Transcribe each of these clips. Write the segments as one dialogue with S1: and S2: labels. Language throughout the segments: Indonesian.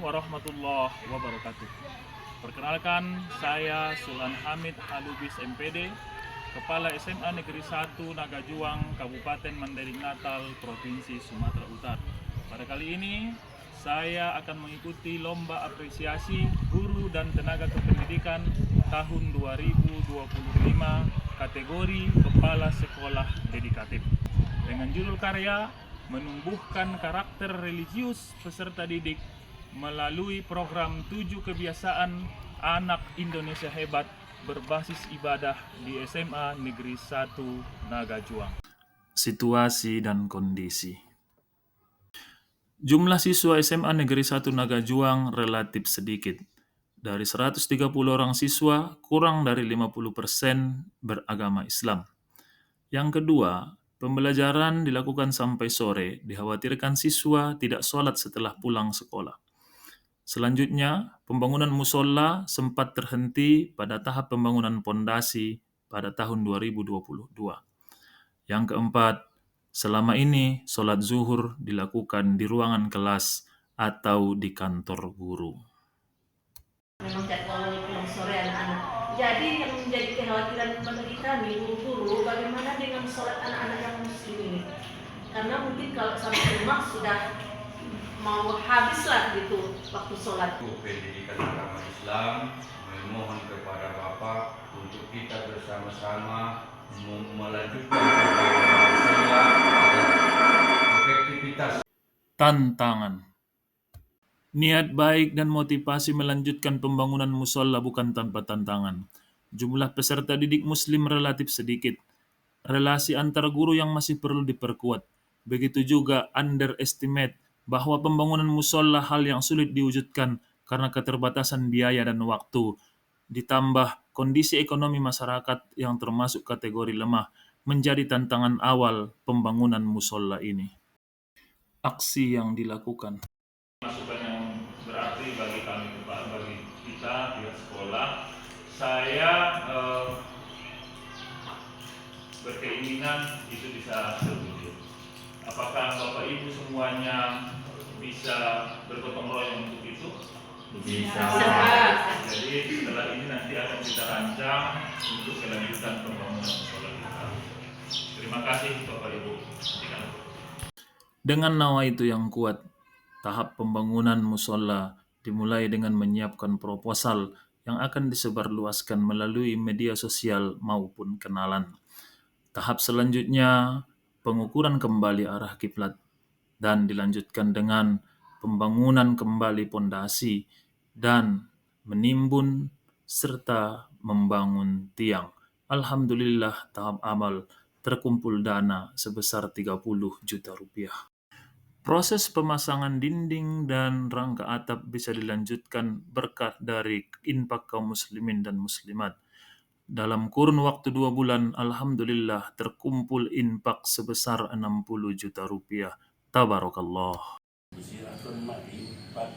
S1: warahmatullahi wabarakatuh. Perkenalkan, saya Sulan Hamid Alubis MPD, Kepala SMA Negeri 1 Nagajuang, Kabupaten Mandailing Natal, Provinsi Sumatera Utara. Pada kali ini, saya akan mengikuti lomba apresiasi guru dan tenaga kependidikan tahun 2025 kategori Kepala Sekolah Dedikatif dengan judul karya menumbuhkan karakter religius peserta didik melalui program 7 kebiasaan anak Indonesia hebat berbasis ibadah di SMA Negeri 1 Nagajuang. Situasi dan kondisi. Jumlah siswa SMA Negeri 1 Nagajuang relatif sedikit. Dari 130 orang siswa, kurang dari 50% beragama Islam. Yang kedua, pembelajaran dilakukan sampai sore, dikhawatirkan siswa tidak sholat setelah pulang sekolah. Selanjutnya, pembangunan musola sempat terhenti pada tahap pembangunan pondasi pada tahun 2022. Yang keempat, selama ini sholat zuhur dilakukan di ruangan kelas atau di kantor guru.
S2: Memang jadwalnya pulang sore anak-anak. Jadi yang menjadi kekhawatiran bagi kami guru-guru, bagaimana dengan sholat anak-anak yang muslim ini? Karena mungkin kalau sampai rumah sudah mau habis lah gitu waktu sholat.
S3: Pendidikan agama Islam memohon kepada Bapak untuk kita bersama-sama melanjutkan sholat efektivitas.
S1: Tantangan. Niat baik dan motivasi melanjutkan pembangunan musola bukan tanpa tantangan. Jumlah peserta didik muslim relatif sedikit. Relasi antar guru yang masih perlu diperkuat. Begitu juga underestimate bahwa pembangunan musola hal yang sulit diwujudkan karena keterbatasan biaya dan waktu. Ditambah kondisi ekonomi masyarakat yang termasuk kategori lemah menjadi tantangan awal pembangunan musola ini. Aksi yang dilakukan. Masukan yang berarti bagi kami, bagi kita pihak sekolah, saya berkeinginan itu bisa terwujud. Apakah Bapak Ibu semuanya bisa bergotong royong untuk itu?
S3: Bisa.
S1: Jadi setelah ini nanti akan kita rancang untuk kelanjutan pembangunan sekolah kita. Terima kasih Bapak Ibu. Dengan nawa itu yang kuat, tahap pembangunan musola dimulai dengan menyiapkan proposal yang akan disebarluaskan melalui media sosial maupun kenalan. Tahap selanjutnya, pengukuran kembali arah kiblat dan dilanjutkan dengan pembangunan kembali pondasi dan menimbun serta membangun tiang. Alhamdulillah tahap awal terkumpul dana sebesar 30 juta rupiah. Proses pemasangan dinding dan rangka atap bisa dilanjutkan berkat dari infak kaum muslimin dan muslimat. Dalam kurun waktu 2 bulan, alhamdulillah terkumpul infak sebesar 60 juta rupiah. Tabarakallah.
S4: Siratun Pak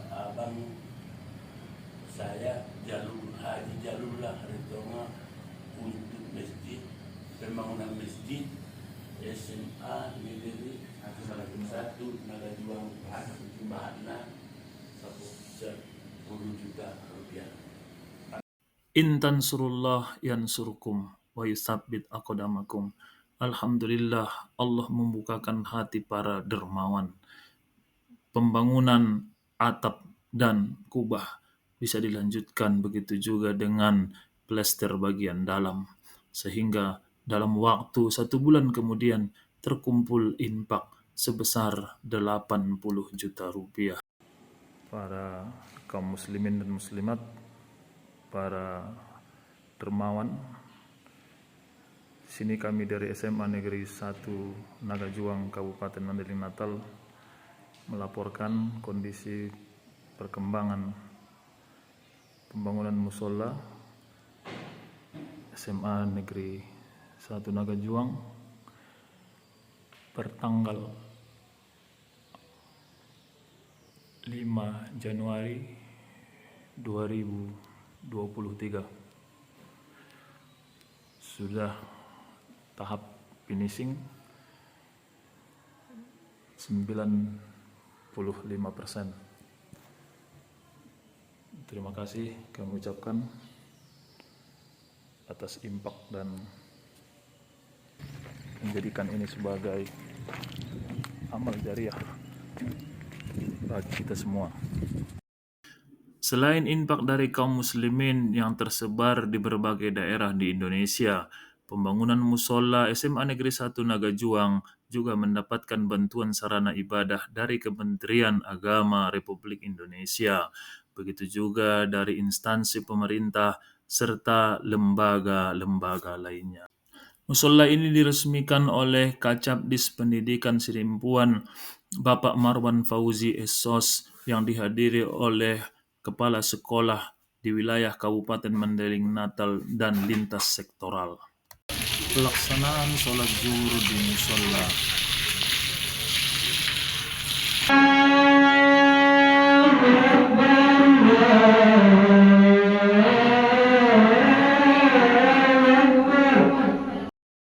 S4: abang saya Haji Jalullah Ridoma untuk masjid, pembangunan masjid SMA Negeri 1 Nagajuang jumlahnya 10 juta rupiah.
S1: Intan surullah yansurkum wa yusabbit aqdamakum. Alhamdulillah Allah membukakan hati para dermawan. Pembangunan atap dan kubah bisa dilanjutkan, begitu juga dengan plester bagian dalam. Sehingga dalam waktu 1 bulan kemudian terkumpul infak sebesar 80 juta rupiah. Para kaum muslimin dan muslimat, para dermawan, sini kami dari SMA Negeri 1 Nagajuang, Kabupaten Mandailing Natal melaporkan kondisi perkembangan pembangunan musola SMA Negeri 1 Nagajuang pertanggal 5 Januari 2023. Sudah tahap finishing 95%. Terima kasih kami ucapkan atas impak dan menjadikan ini sebagai amal jariah bagi kita semua. Selain impak dari kaum muslimin yang tersebar di berbagai daerah di Indonesia, pembangunan musola SMA Negeri 1 Nagajuang juga mendapatkan bantuan sarana ibadah dari Kementerian Agama Republik Indonesia. Begitu juga dari instansi pemerintah serta lembaga-lembaga lainnya. Musola ini diresmikan oleh Kacabdis Pendidikan Sidimpuan Bapak Marwan Fauzi SOS yang dihadiri oleh kepala sekolah di wilayah Kabupaten Mandailing Natal dan lintas sektoral. Pelaksanaan sholat zuhur di musola.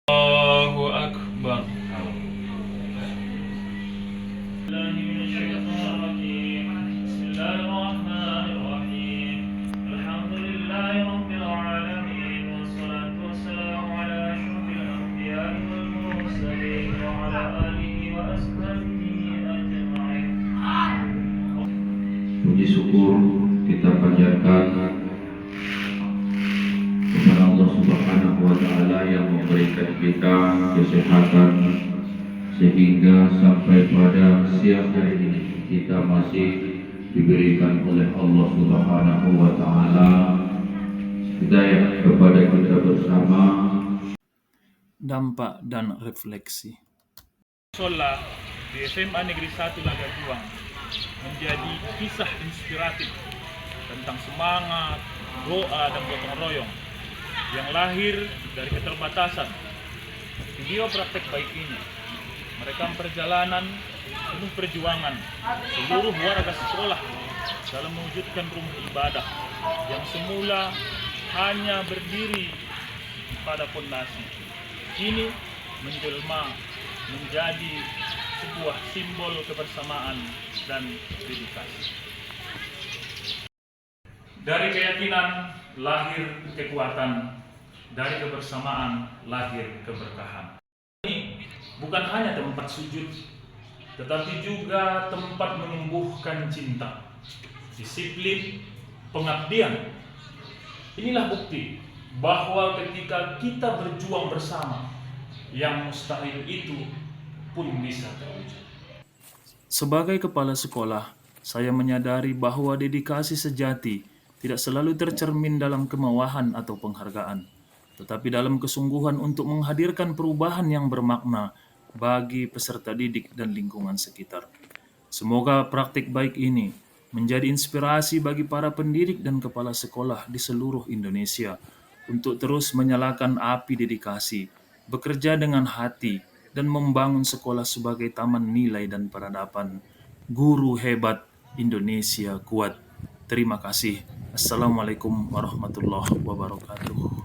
S1: Allahu Akbar. Bismillahirrahmanirrahim. Alhamdulillahirabbil alamin wassalatu wassalamu ala asyrofil anbiya'i wal mursalin wa ala alihi wa ashabihi ajma'in.
S3: Puji syukur kita panjatkan kepada Allah Subhanahu wa Ta'ala yang memberikan kita kesehatan sehingga sampai pada siang hari ini kita masih diberikan oleh Allah Subhanahu wa Ta'ala hidayah kepada kita bersama.
S1: Dampak dan refleksi.
S5: Musola di SMA Negeri 1 Nagajuang menjadi kisah inspiratif tentang semangat, doa, dan gotong royong yang lahir dari keterbatasan. Video praktek baik ini merekam perjalanan penuh perjuangan seluruh warga sekolah dalam mewujudkan rumah ibadah yang semula hanya berdiri pada pondasi, kini menjelma menjadi sebuah simbol kebersamaan dan dedikasi. Dari keyakinan lahir kekuatan, dari kebersamaan lahir keberkahan. Ini bukan hanya tempat sujud, tetapi juga tempat menumbuhkan cinta, disiplin, pengabdian. Inilah bukti bahwa ketika kita berjuang bersama, yang mustahil itu pun bisa terwujud.
S1: Sebagai kepala sekolah, saya menyadari bahwa dedikasi sejati tidak selalu tercermin dalam kemewahan atau penghargaan, tetapi dalam kesungguhan untuk menghadirkan perubahan yang bermakna bagi peserta didik dan lingkungan sekitar. Semoga praktik baik ini menjadi inspirasi bagi para pendidik dan kepala sekolah di seluruh Indonesia untuk terus menyalakan api dedikasi, bekerja dengan hati, dan membangun sekolah sebagai taman nilai dan peradaban. Guru hebat, Indonesia kuat. Terima kasih. Assalamualaikum warahmatullahi wabarakatuh.